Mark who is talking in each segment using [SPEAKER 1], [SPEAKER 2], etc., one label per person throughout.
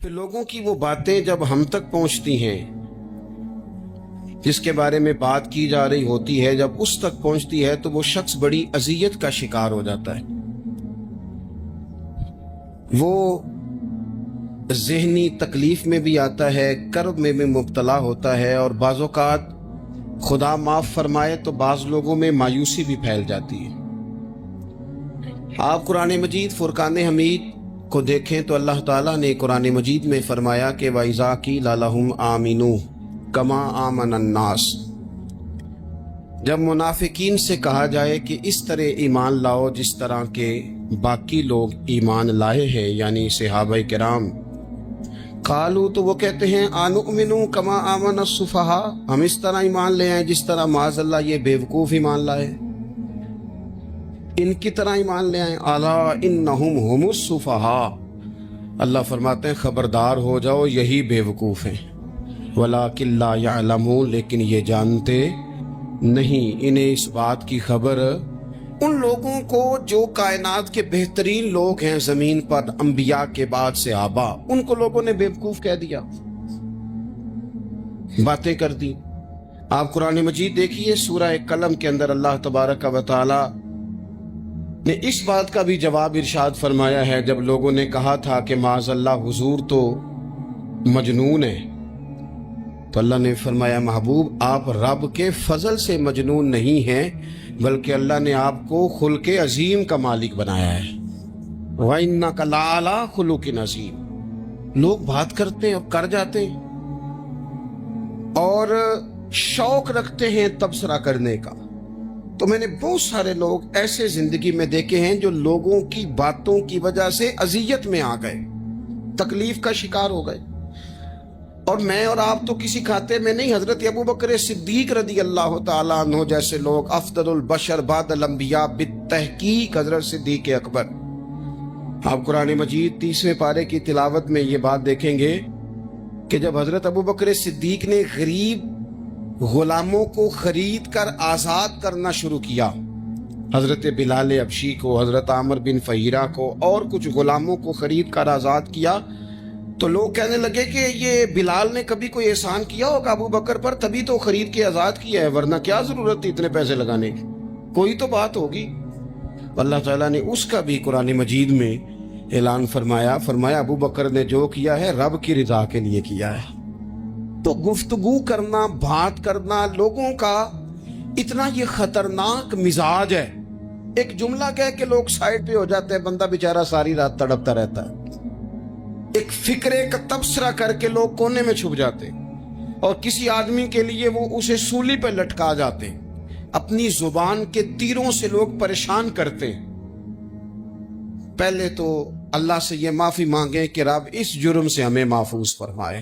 [SPEAKER 1] پھر لوگوں کی وہ باتیں جب ہم تک پہنچتی ہیں، جس کے بارے میں بات کی جا رہی ہوتی ہے، جب اس تک پہنچتی ہے تو وہ شخص بڑی اذیت کا شکار ہو جاتا ہے، وہ ذہنی تکلیف میں بھی آتا ہے، کرب میں بھی مبتلا ہوتا ہے، اور بعض اوقات خدا معاف فرمائے تو بعض لوگوں میں مایوسی بھی پھیل جاتی ہے۔ آپ قرآن مجید فرقان حمید کو دیکھیں تو اللہ تعالیٰ نے قرآن مجید میں فرمایا کہ وَإِذَا قِيلَ لَهُمْ آمِنُوا كَمَا آمَنَ النَّاسُ، جب منافقین سے کہا جائے کہ اس طرح ایمان لاؤ جس طرح کے باقی لوگ ایمان لائے ہیں، یعنی صحابہ کرام، قالوا تو وہ کہتے ہیں آنؤمنوا کما آمن السفہاء، ہم اس طرح ایمان لے آئیں جس طرح معاذ اللہ یہ بیوقوف ایمان لائے، ان کی طرح ایمان لے آئیں۔ الا انہم هم السفہاء، اللہ فرماتے ہیں خبردار ہو جاؤ یہی بیوقوف ہیں، ولکن لا یعلمون، لیکن یہ جانتے نہیں، انہیں اس بات کی خبر ان لوگوں کو جو کائنات کے بہترین لوگ ہیں زمین پر، انبیاء کے بعد صحابہ، ان کو لوگوں نے بیوقوف کہہ دیا، باتیں کر دی۔ آپ قرآن مجید دیکھیے سورہ قلم کے اندر اللہ تبارک و تعالی نے اس بات کا بھی جواب ارشاد فرمایا ہے، جب لوگوں نے کہا تھا کہ معاذ اللہ حضور تو مجنون ہے، تو اللہ نے فرمایا محبوب آپ رب کے فضل سے مجنون نہیں ہیں، بلکہ اللہ نے آپ کو خلق عظیم کا مالک بنایا ہے۔ وَإِنَّكَ لَعَلَىٰ خُلُقٍ عَظِيمٍ، لوگ بات کرتے ہیں اور کر جاتے ہیں اور شوق رکھتے ہیں تبصرہ کرنے کا۔ تو میں نے بہت سارے لوگ ایسے زندگی میں دیکھے ہیں جو لوگوں کی باتوں کی وجہ سے اذیت میں آ گئے، تکلیف کا شکار ہو گئے، اور میں اور آپ تو کسی کھاتے میں نہیں۔ حضرت ابوبکر صدیق رضی اللہ تعالیٰ عنہ جیسے لوگ، افضل البشر بعد الانبیاء بالتحقیق حضرت صدیق اکبر، آپ قرآن مجید 30ویں پارے کی تلاوت میں یہ بات دیکھیں گے کہ جب حضرت ابوبکر صدیق نے غریب غلاموں کو خرید کر آزاد کرنا شروع کیا، حضرت بلال حبشی کو، حضرت عامر بن فہیرہ کو اور کچھ غلاموں کو خرید کر آزاد کیا، تو لوگ کہنے لگے کہ یہ بلال نے کبھی کوئی احسان کیا ہوگا ابو بکر پر، تبھی تو خرید کے آزاد کیا ہے، ورنہ کیا ضرورت تھی اتنے پیسے لگانے کی، کوئی تو بات ہوگی۔ اللہ تعالیٰ نے اس کا بھی قرآن مجید میں اعلان فرمایا ابو بکر نے جو کیا ہے رب کی رضا کے لیے کیا ہے۔ تو گفتگو کرنا، بات کرنا، لوگوں کا اتنا یہ خطرناک مزاج ہے، ایک جملہ کہہ کے لوگ سائڈ پہ ہو جاتے ہیں، بندہ بیچارہ ساری رات تڑپتا رہتا ہے، ایک فکرے کا تبصرہ کر کے لوگ کونے میں چھپ جاتے، اور کسی آدمی کے لیے وہ اسے سولی پہ لٹکا جاتے، اپنی زبان کے تیروں سے لوگ پریشان کرتے۔ پہلے تو اللہ سے یہ معافی مانگیں کہ رب اس جرم سے ہمیں محفوظ فرمائے۔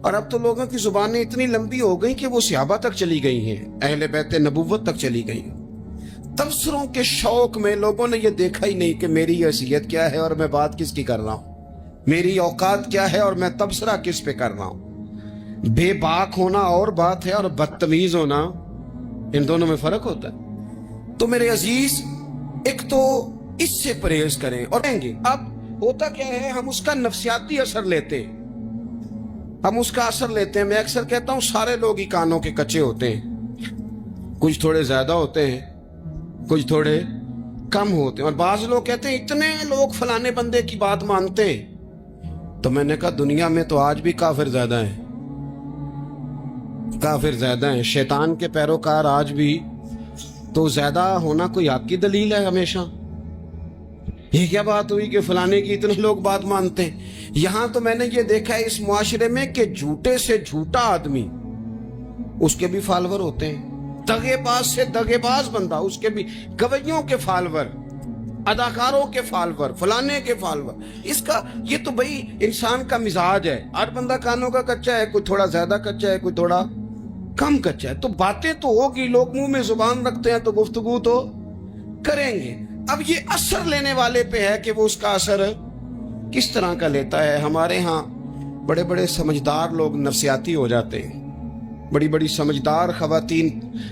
[SPEAKER 1] اور اب تو لوگوں کی زبانیں اتنی لمبی ہو گئیں کہ وہ صحابہ تک چلی گئی ہیں، اہل بیت نبوت تک چلی گئی ہیں۔ تبصروں کے شوق میں لوگوں نے یہ دیکھا ہی نہیں کہ میری حیثیت کیا ہے اور میں بات کس کی کر رہا ہوں، میری اوقات کیا ہے اور میں تبصرہ کس پہ کر رہا ہوں۔ بے باک ہونا اور بات ہے، اور بدتمیز ہونا، ان دونوں میں فرق ہوتا ہے۔ تو میرے عزیز، ایک تو اس سے پرہیز کریں، اور کہیں گے اب ہوتا کیا ہے، ہم اس کا نفسیاتی اثر لیتے ہیں، ہم اس کا اثر لیتے ہیں۔ میں اکثر کہتا ہوں سارے لوگ ہی کانوں کے کچے ہوتے ہیں، کچھ تھوڑے زیادہ ہوتے ہیں، کچھ تھوڑے کم ہوتے ہیں، اور بعض لوگ کہتے ہیں اتنے لوگ فلانے بندے کی بات مانتے ہیں۔ تو میں نے کہا دنیا میں تو آج بھی کافر زیادہ ہیں، کافر زیادہ ہیں، شیطان کے پیروکار آج بھی، تو زیادہ ہونا کوئی حق کی دلیل ہے ہمیشہ؟ یہ کیا بات ہوئی کہ فلانے کی اتنے لوگ بات مانتے ہیں؟ یہاں تو میں نے یہ دیکھا ہے اس معاشرے میں کہ جھوٹے سے جھوٹا آدمی، اس کے بھی فالوور ہوتے ہیں، دغے باز سے دغے باز بندہ، اس کے بھی گویوں کے فالوور، اداکاروں کے فالوور، فلانے کے فالوور۔ اس کا یہ تو بھئی انسان کا مزاج ہے، ہر بندہ کانوں کا کچا ہے، کوئی تھوڑا زیادہ کچا ہے، کوئی تھوڑا کم کچا ہے۔ تو باتیں تو ہوگی، لوگ منہ میں زبان رکھتے ہیں تو گفتگو تو کریں گے۔ اب یہ اثر لینے والے پہ ہے کہ وہ اس کا اثر کس طرح کا لیتا ہے۔ ہمارے ہاں بڑے بڑے سمجھدار لوگ نفسیاتی ہو جاتے ہیں، بڑی بڑی سمجھدار خواتین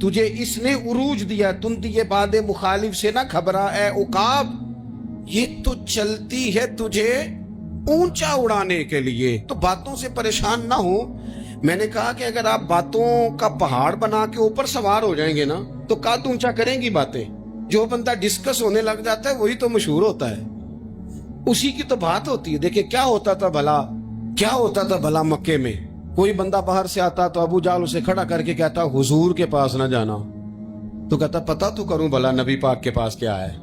[SPEAKER 1] تجھے اس نے عروج دیا، تم دیے باد مخالف سے نہ گھبرا اے عقاب، یہ تو چلتی ہے تجھے اونچا اڑانے کے لیے، تو باتوں سے پریشان نہ ہو۔ میں نے کہا کہ اگر آپ باتوں کا پہاڑ بنا کے اوپر سوار ہو جائیں گے نا تو قد اونچا کریں گی باتیں۔ جو بندہ ڈسکس ہونے لگ جاتا ہے وہی تو مشہور ہوتا ہے، اسی کی تو بات ہوتی ہے۔ دیکھیں کیا ہوتا تھا بھلا مکے میں، کوئی بندہ باہر سے آتا تو ابو جال اسے کھڑا کر کے کہتا حضور کے پاس نہ جانا، تو کہتا پتہ تو کروں بھلا نبی پاک کے پاس کیا ہے،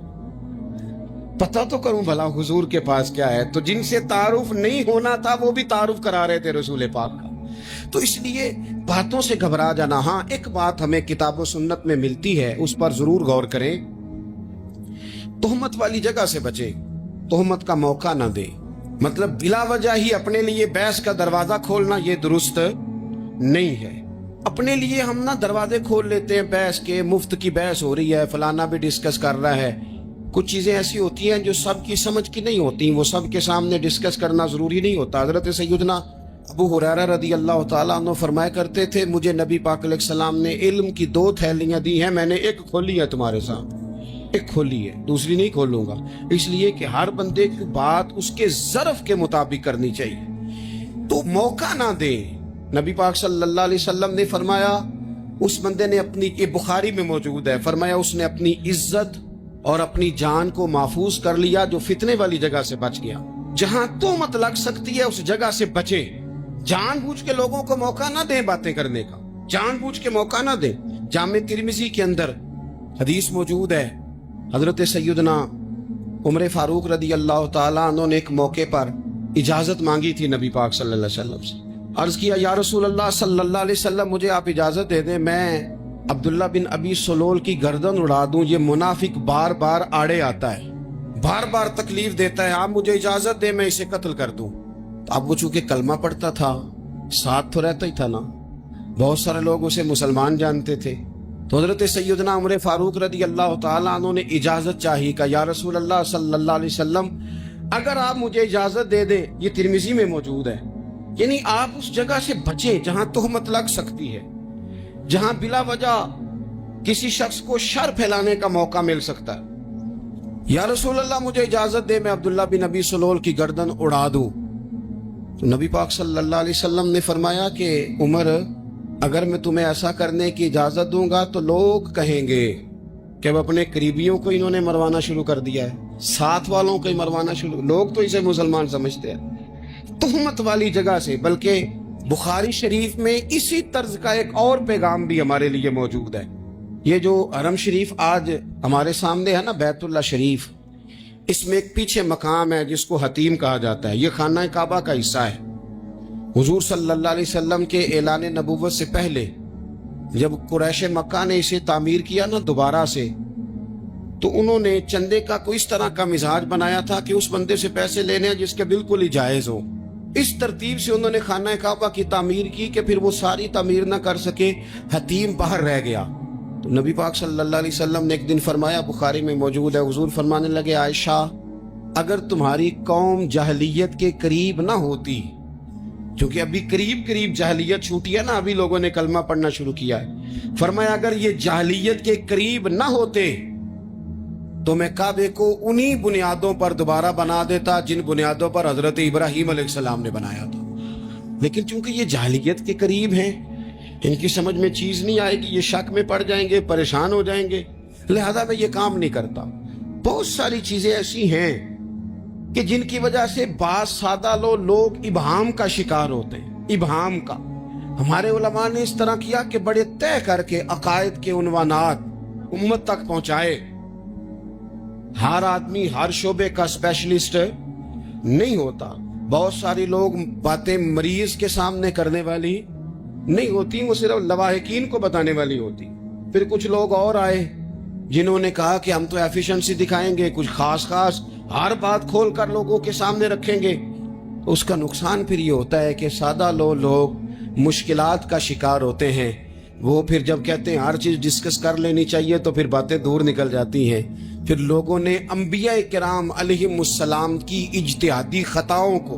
[SPEAKER 1] پتہ تو کروں بھلا حضور کے پاس کیا ہے۔ تو جن سے تعارف نہیں ہونا تھا وہ بھی تعارف کرا رہے تھے رسول پاک کا۔ تو اس لیے باتوں سے گھبرا جانا، ہاں ایک بات ہمیں کتاب و سنت میں ملتی ہے، اس پر ضرور غور کریں، تہمت والی جگہ سے بچیں، تہمت کا موقع نہ دیں۔ مطلب بلا وجہ ہی اپنے لیے بحث کا دروازہ کھولنا یہ درست نہیں ہے۔ اپنے لیے ہم نہ دروازے کھول لیتے ہیں بحث کے، مفت کی بحث ہو رہی ہے، فلانا بھی ڈسکس کر رہا ہے۔ کچھ چیزیں ایسی ہوتی ہیں جو سب کی سمجھ کی نہیں ہوتی، وہ سب کے سامنے ڈسکس کرنا ضروری نہیں ہوتا۔ حضرت سیدنا ابو ہریرہ رضی اللہ تعالیٰ عنہ فرمایا کرتے تھے، مجھے نبی پاک علیہ السلام نے علم کی 2 تھیلیاں دی ہیں، میں نے ایک کھولی ہے تمہارے سامنے، ایک کھولی ہے، دوسری نہیں کھولوں گا، اس لیے کہ ہر بندے کی بات اس کے ظرف کے مطابق کرنی چاہیے، تو موقع نہ دیں۔ نبی پاک صلی اللہ علیہ وسلم نے فرمایا، اس بندے نے اپنی، یہ بخاری میں موجود ہے، فرمایا اس نے اپنی عزت اور اپنی جان کو محفوظ کر لیا جو فتنے والی جگہ سے بچ گیا۔ جہاں تہمت لگ سکتی ہے اس جگہ سے بچے، جان بوجھ کے لوگوں کو موقع نہ دیں باتیں کرنے کا، جان بوجھ کے موقع نہ دیں۔ جامع ترمذی کے اندر حدیث موجود ہے، حضرت سیدنا عمر فاروق رضی اللہ تعالیٰ عنہ نے ایک موقع پر اجازت مانگی تھی نبی پاک صلی اللہ علیہ وسلم سے، عرض کیا یا رسول اللہ صلی اللہ علیہ وسلم مجھے آپ اجازت دے دیں، میں عبداللہ بن ابی سلول کی گردن اڑا دوں، یہ منافق بار بار آڑے آتا ہے، بار بار تکلیف دیتا ہے، آپ مجھے اجازت دیں میں اسے قتل کر دوں۔ تو اب وہ چونکہ کلمہ پڑھتا تھا، ساتھ تو رہتا ہی تھا نا، بہت سارے لوگ اسے مسلمان جانتے تھے، تو حضرت سیدنا عمر فاروق رضی اللہ تعالیٰ عنہ نے اجازت چاہی کہ یا رسول اللہ صلی اللہ علیہ وسلم اگر آپ مجھے اجازت دے دیں، یہ ترمذی میں موجود ہے، یعنی آپ اس جگہ سے بچیں جہاں تہمت لگ سکتی ہے، جہاں بلا وجہ کسی شخص کو شر پھیلانے کا موقع مل سکتا ہے۔ یا رسول اللہ مجھے اجازت دے میں عبداللہ بن ابی سلول کی گردن اڑا دوں۔ تو نبی پاک صلی اللہ علیہ وسلم نے فرمایا کہ عمر اگر میں تمہیں ایسا کرنے کی اجازت دوں گا تو لوگ کہیں گے کہ اب اپنے قریبیوں کو انہوں نے مروانا شروع کر دیا ہے، ساتھ والوں کو ہی مروانا شروع، لوگ تو اسے مسلمان سمجھتے ہیں۔ تہمت والی جگہ سے، بلکہ بخاری شریف میں اسی طرز کا ایک اور پیغام بھی ہمارے لیے موجود ہے۔ یہ جو حرم شریف آج ہمارے سامنے ہے نا، بیت اللہ شریف، اس میں ایک پیچھے مقام ہے جس کو حتیم کہا جاتا ہے، یہ خانہ کعبہ کا حصہ ہے۔ حضور صلی اللہ علیہ وسلم کے اعلان نبوت سے پہلے جب قریش مکہ نے اسے تعمیر کیا نا دوبارہ سے، تو انہوں نے چندے کا کوئی اس طرح کا مزاج بنایا تھا کہ اس بندے سے پیسے لینے ہیں جس کے بالکل ہی جائز ہو۔ اس ترتیب سے انہوں نے خانہ کعبہ کی تعمیر کی کہ پھر وہ ساری تعمیر نہ کر سکے، حتیم باہر رہ گیا۔ تو نبی پاک صلی اللہ علیہ وسلم نے ایک دن فرمایا، بخاری میں موجود ہے، حضور فرمانے لگے عائشہ اگر تمہاری قوم جاہلیت کے قریب نہ ہوتی، چونکہ ابھی قریب جاہلیت چھوٹی ہے نا، ابھی لوگوں نے کلمہ پڑھنا شروع کیا ہے، فرمایا اگر یہ جاہلیت کے قریب نہ ہوتے تو میں کعبے کو انہی بنیادوں پر دوبارہ بنا دیتا جن بنیادوں پر حضرت ابراہیم علیہ السلام نے بنایا تھا، لیکن چونکہ یہ جاہلیت کے قریب ہیں، ان کی سمجھ میں چیز نہیں آئے گی، یہ شک میں پڑ جائیں گے، پریشان ہو جائیں گے، لہذا میں یہ کام نہیں کرتا۔ بہت ساری چیزیں ایسی ہیں کہ جن کی وجہ سے بعض سادہ لوگ ابہام کا شکار ہوتے ہیں، ابہام کا۔ ہمارے علماء نے اس طرح کیا کہ بڑے طے کر کے عقائد کے عنوانات امت تک پہنچائے۔ ہر آدمی ہر شعبے کا اسپیشلسٹ نہیں ہوتا، بہت سارے لوگ باتیں مریض کے سامنے کرنے والی نہیں ہوتی، وہ صرف لواحقین کو بتانے والی ہوتی۔ پھر کچھ لوگ اور آئے جنہوں نے کہا کہ ہم تو ایفیشنسی دکھائیں گے، کچھ خاص ہر بات کھول کر لوگوں کے سامنے رکھیں گے۔ اس کا نقصان پھر یہ ہوتا ہے کہ سادہ لوگ مشکلات کا شکار ہوتے ہیں، وہ پھر جب کہتے ہیں ہر چیز ڈسکس کر لینی چاہیے تو پھر باتیں دور نکل جاتی ہیں۔ پھر لوگوں نے انبیاء کرام علیہم السلام کی اجتہادی خطاؤں کو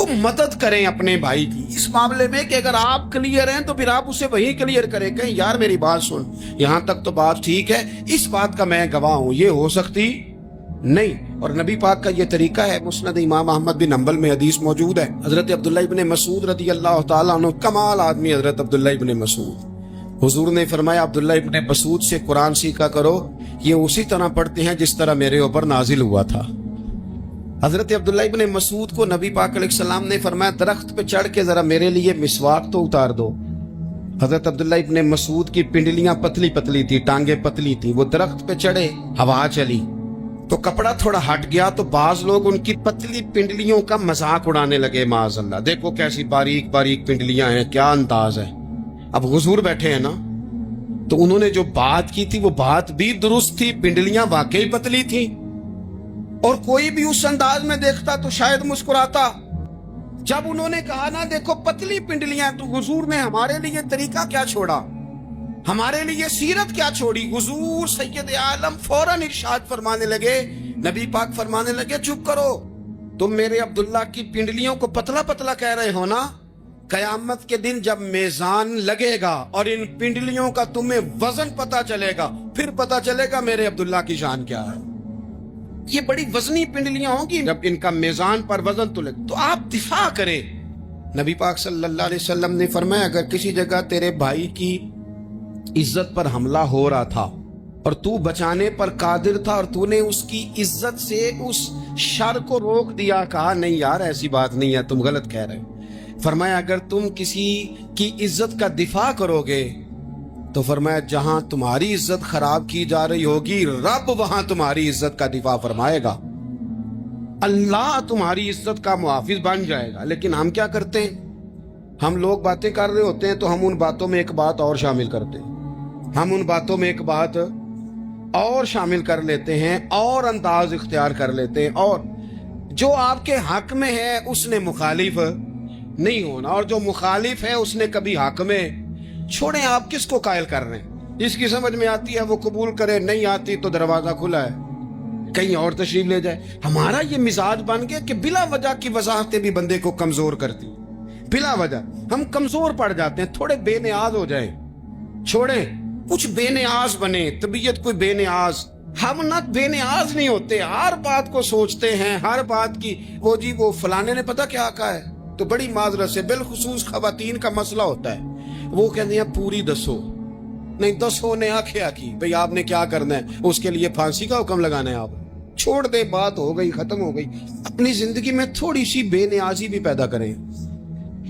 [SPEAKER 1] تو مدد کریں اپنے بھائی کی اس معاملے میں کہ اگر آپ کلیئر ہیں تو پھر آپ اسے وہی کلیئر کریں، کہیں یار میری بات سن، یہاں تک تو بات ٹھیک ہے، اس بات کا میں گواہ ہوں، یہ ہو سکتی نہیں۔ اور نبی پاک کا یہ طریقہ ہے۔ مسند امام احمد بن حنبل میں حدیث موجود ہے، حضرت عبداللہ ابن مسعود رضی اللہ تعالیٰ عنہ، کمال آدمی حضرت عبداللہ ابن مسعود، حضور نے فرمایا عبداللہ ابن مسعود سے قرآن سیکھا کرو، یہ اسی طرح پڑھتے ہیں جس طرح میرے اوپر نازل ہوا تھا۔ حضرت عبداللہ ابن مسعود کو نبی پاک علیہ السلام نے فرمایا درخت پہ چڑھ کے ذرا میرے لیے مسواک تو اتار دو۔ حضرت عبداللہ ابن مسعود کی پنڈلیاں پتلی پتلی تھی، ٹانگیں پتلی تھی، وہ درخت پہ چڑھے، ہوا چلی تو کپڑا تھوڑا ہٹ گیا تو بعض لوگ ان کی پتلی پنڈلیوں کا مذاق اڑانے لگے، معاذ اللہ، دیکھو کیسی باریک باریک پنڈلیاں ہیں، کیا انداز ہے۔ اب حضور بیٹھے ہیں نا، تو انہوں نے جو بات کی تھی وہ بات بھی درست تھی، پنڈلیاں واقعی پتلی تھی، اور کوئی بھی اس انداز میں دیکھتا تو شاید مسکراتا۔ جب انہوں نے کہا نا دیکھو پتلی پنڈلیاں، تو حضور نے ہمارے لیے طریقہ کیا چھوڑا، ہمارے لیے سیرت کیا چھوڑی۔ حضور سید عالم فوراً ارشاد فرمانے لگے، نبی پاک فرمانے لگے چپ کرو، تم میرے عبداللہ کی پنڈلیوں کو پتلا پتلا کہہ رہے ہو نا، قیامت کے دن جب میزان لگے گا اور ان پنڈلیوں کا تمہیں وزن پتا چلے گا، پھر پتا چلے گا میرے عبداللہ کی شان کیا ہے۔ یہ بڑی وزنی پنڈلیاں ہوں گی، جب ان کا میزان پر وزن تلے تو آپ دفاع کریں۔ نبی پاک صلی اللہ علیہ وسلم نے فرمایا اگر کسی جگہ تیرے بھائی کی عزت پر حملہ ہو رہا تھا اور تو بچانے پر قادر تھا اور تو نے اس کی عزت سے اس شر کو روک دیا، کہا نہیں یار ایسی بات نہیں ہے، تم غلط کہہ رہے، فرمایا اگر تم کسی کی عزت کا دفاع کرو گے تو فرمایا جہاں تمہاری عزت خراب کی جا رہی ہوگی رب وہاں تمہاری عزت کا دفاع فرمائے گا، اللہ تمہاری عزت کا محافظ بن جائے گا۔ لیکن ہم کیا کرتے ہیں، ہم لوگ باتیں کر رہے ہوتے ہیں تو ہم ان باتوں میں ایک بات اور شامل کرتے ہیں، ہم ان باتوں میں ایک بات اور شامل کر لیتے ہیں اور انداز اختیار کر لیتے ہیں، اور جو آپ کے حق میں ہے اس نے مخالف نہیں ہونا، اور جو مخالف ہے اس نے کبھی حق میں چھوڑیں۔ آپ کس کو قائل کر رہے ہیں، جس کی سمجھ میں آتی ہے وہ قبول کرے، نہیں آتی تو دروازہ کھلا ہے، کہیں اور تشریف لے جائے۔ ہمارا یہ مزاج بن گیا کہ بلا وجہ کی وضاحتیں بھی بندے کو کمزور کرتی، بلا وجہ ہم کمزور پڑ جاتے ہیں، تھوڑے بے نیاز ہو جائیں، چھوڑیں کچھ بے نیاز بنے، طبیعت کوئی بے نیاز، ہم نہ بے نیاز نہیں ہوتے، ہر بات کو سوچتے ہیں، ہر بات کی وہ جی وہ فلانے نے پتہ کیا کہا ہے، تو بڑی معذرت سے بالخصوص خواتین کا مسئلہ ہوتا ہے، وہ کہتے ہیں پوری دسو، نہیں دسو نے آنکھیں کی، بھئی آپ نے کیا کرنا ہے، اس کے لیے پھانسی کا حکم لگانا ہے، آپ چھوڑ دے، بات ہو گئی ختم ہو گئی۔ اپنی زندگی میں تھوڑی سی بے نیازی بھی پیدا کریں،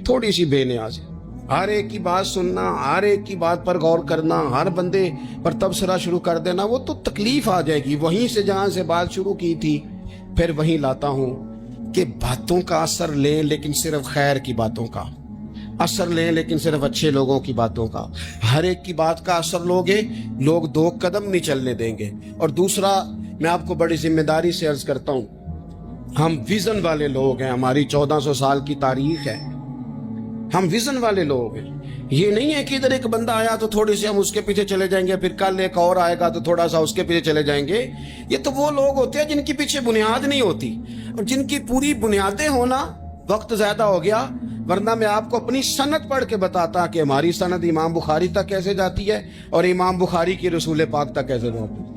[SPEAKER 1] تھوڑی سی بے نیازی، ہر ایک کی بات سننا، ہر ایک کی بات پر غور کرنا، ہر بندے پر تبصرہ شروع کر دینا، وہ تو تکلیف آ جائے گی۔ وہیں سے جہاں سے بات شروع کی تھی پھر وہیں لاتا ہوں کہ باتوں کا اثر لیں لیکن صرف خیر کی باتوں کا اثر لیں، لیکن صرف اچھے لوگوں کی باتوں کا۔ ہر ایک کی بات کا اثر لوگے، لوگ دو قدم نہیں چلنے دیں گے۔ اور دوسرا میں آپ کو بڑی ذمہ داری سے عرض کرتا ہوں، ہم ویژن والے لوگ ہیں، ہماری 1400 سال کی تاریخ ہے، ہم ویژن والے لوگ ہیں۔ یہ نہیں ہے کہ ادھر ایک بندہ آیا تو تھوڑی سی ہم اس کے پیچھے چلے جائیں گے، پھر کل ایک اور آئے گا تو تھوڑا سا اس کے پیچھے چلے جائیں گے۔ یہ تو وہ لوگ ہوتے ہیں جن کے پیچھے بنیاد نہیں ہوتی، اور جن کی پوری بنیادیں ہونا وقت زیادہ ہو گیا، ورنہ میں آپ کو اپنی سند پڑھ کے بتاتا کہ ہماری سند امام بخاری تک کیسے جاتی ہے اور امام بخاری کی رسول پاک تک کیسے جاتی ہے۔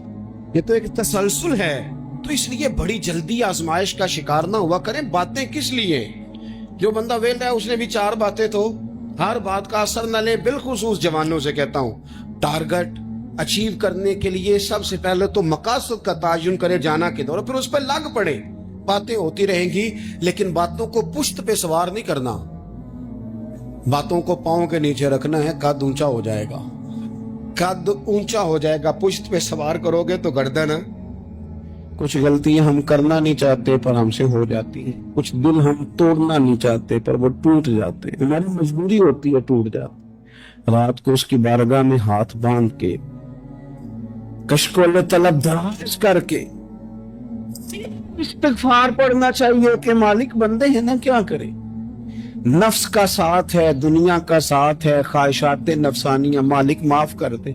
[SPEAKER 1] یہ تو ایک تسلسل ہے، تو اس لیے بڑی جلدی آزمائش کا شکار نہ ہوا کریں۔ باتیں کس لیے، جو بندہ ویلا ہے اس نے بھی 4 باتیں تو ہر بات کا اثر نہ لے۔ بالخصوص جوانوں سے کہتا ہوں، ٹارگٹ اچیو کرنے کے لیے سب سے پہلے تو مقاصد کا تعین کرے، جانا کدھر، اور پھر اس پہ لگ پڑے۔ باتیں ہوتی رہیں گی لیکن باتوں کو پشت پہ سوار نہیں کرنا، باتوں کو پاؤں کے نیچے رکھنا ہے، قد اونچا ہو جائے گا، قد اونچا ہو جائے گا۔ پشت پہ سوار کرو گے تو گردن، کچھ غلطیاں ہم کرنا نہیں چاہتے پر ہم سے ہو جاتی ہیں، کچھ دل ہم توڑنا نہیں چاہتے پر وہ ٹوٹ جاتے ہیں، ہماری مجبوری ہوتی ہے ٹوٹ جاتے۔ رات کو اس کی بارگاہ میں ہاتھ باندھ کے، کشکول طلب دراز کر کے استغفار پڑھنا چاہیے کہ مالک بندے ہیں نا، کیا کرے، نفس کا ساتھ ہے، دنیا کا ساتھ ہے، خواہشات نفسانیہ، مالک معاف کر دے،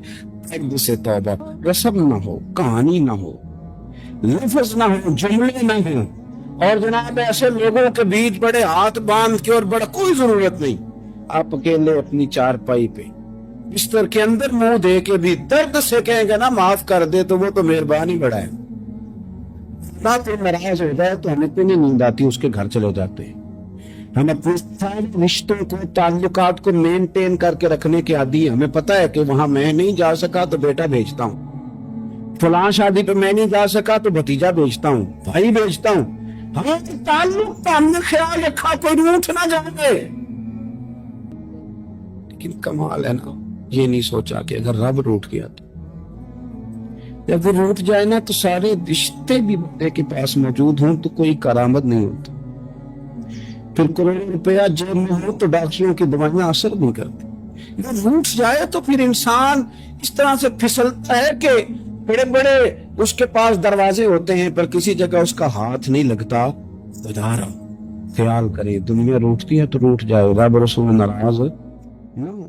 [SPEAKER 1] ایک سے توبہ، رسم نہ ہو، کہانی نہ ہو، لفظ نہ ہو، جملے نہ ہوں، اور جناب ایسے لوگوں کے بیچ بڑے ہاتھ باندھ کے اور بڑا کوئی ضرورت نہیں، آپ اکیلے اپنی چارپائی پہ بستر کے اندر منہ دے کے بھی درد سے کہیں گے نا معاف کر دے تو وہ تو مہربانی بڑا ہے. نہ تو ناراض ہو جائے تو ہمیں اتنی نیند آتی ہے اس کے گھر چلے جاتے ہیں. ہم اپنے سارے رشتوں کو تعلقات کو مینٹین کر کے رکھنے کے عادی ہیں. ہمیں پتا ہے کہ وہاں میں نہیں جا سکا تو بیٹا بھیجتا ہوں، فلاں شادی پہ میں نہیں جا سکا تو بھتیجا بھیجتا ہوں، بھائی بھیجتا ہوں. ہمیں تعلق کا ہم نے خیال رکھا کوئی روٹھ نہ جائے. لیکن کمال ہے نا، یہ نہیں سوچا کہ اگر رب روٹ گیا تو جب وہ روٹ جائے نا تو سارے رشتے بھی بندے کے پاس موجود ہوں تو کوئی کرامت نہیں ہوتی. پھر کروڑوں روپیہ جیب میں ہو تو ڈاکٹروں کی دوائیاں اثر نہیں کرتی. جب روٹ جائے تو پھر انسان اس طرح سے پھسلتا ہے کہ بڑے بڑے اس کے پاس دروازے ہوتے ہیں پر کسی جگہ اس کا ہاتھ نہیں لگتا. خیال کرے دنیا روٹتی ہے تو روٹ جائے، رب رسول ناراض نہ ہو.